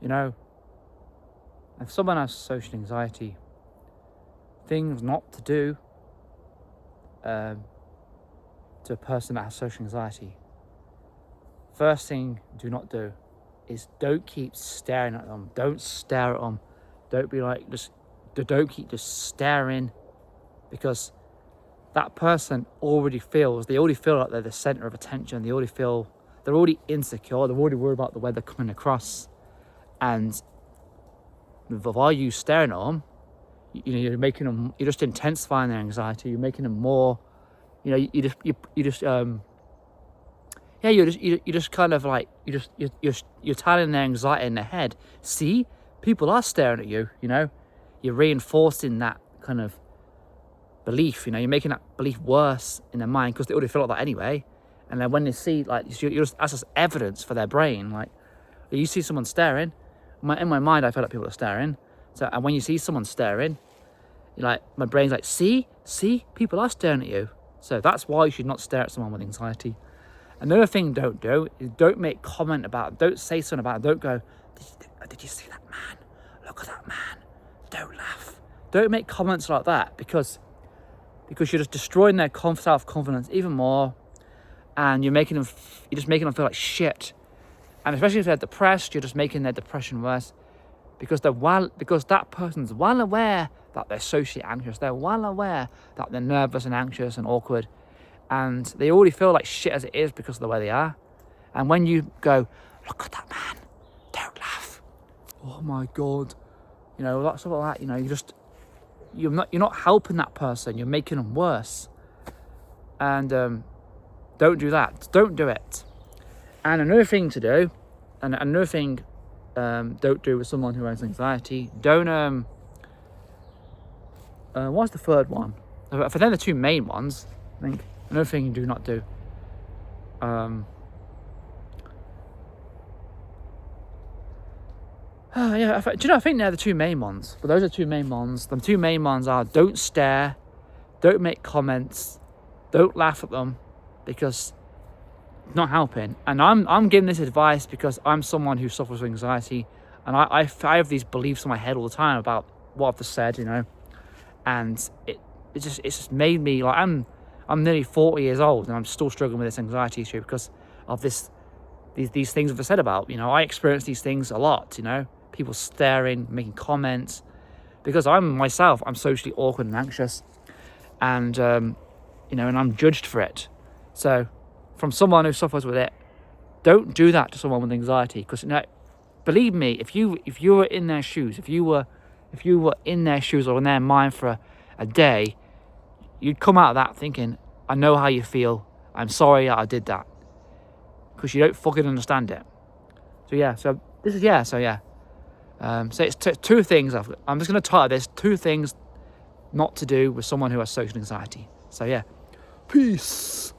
You know, if someone has social anxiety, things not to do to a person that has social anxiety. First thing do not do is don't keep staring at them. Don't stare at them. Don't be like, don't keep just staring, because that person they already feel like they're the center of attention. They're already insecure. They're already worried about the way they're coming across. And while you staring at them, you're just intensifying their anxiety. You're making them more, you're telling their anxiety in their head, see, people are staring at you, you're reinforcing that kind of belief, you're making that belief worse in their mind, because they already feel like that anyway. And then when they see, that's just evidence for their brain. Like, you see someone staring, in my mind I feel like people are staring. So, and when you see someone staring, my brain's like, see, people are staring at you. So that's why you should not stare at someone with anxiety. Another thing don't do is don't make comment about it. Don't say something about it. Don't go, did you see that man? Look at that man. Don't laugh. Don't make comments like that, because you're just destroying their self-confidence even more, and you're just making them feel like shit. And especially if they're depressed, you're just making their depression worse, because that person's well aware that they're socially anxious. They're well aware that they're nervous and anxious and awkward, and they already feel like shit as it is because of the way they are. And when you go, look at that man, don't laugh. Oh my God, that stuff like that. You're not helping that person. You're making them worse. And don't do that. Don't do it. And another thing to do, don't do with someone who has anxiety. Don't what's the third one? For them, the two main ones, I think. Another thing you do not do. I think they're the two main ones. But those are the two main ones. The two main ones are: don't stare, don't make comments, don't laugh at them, because it's not helping. And I'm giving this advice because I'm someone who suffers with anxiety, and I have these beliefs in my head all the time about what I've just said, and it's just made me like I'm nearly 40 years old and I'm still struggling with this anxiety issue because of these things I've said about. I experience these things a lot. People staring, making comments, because I'm socially awkward and anxious, and and I'm judged for it. So, from someone who suffers with it, don't do that to someone with anxiety, because believe me, if you were in their shoes, if you were in their shoes or in their mind for a day, you'd come out of that thinking, I know how you feel. I'm sorry that I did that, because you don't fucking understand it. So it's two things. I'm just going to title this 2 things not to do with someone who has social anxiety. So yeah, peace.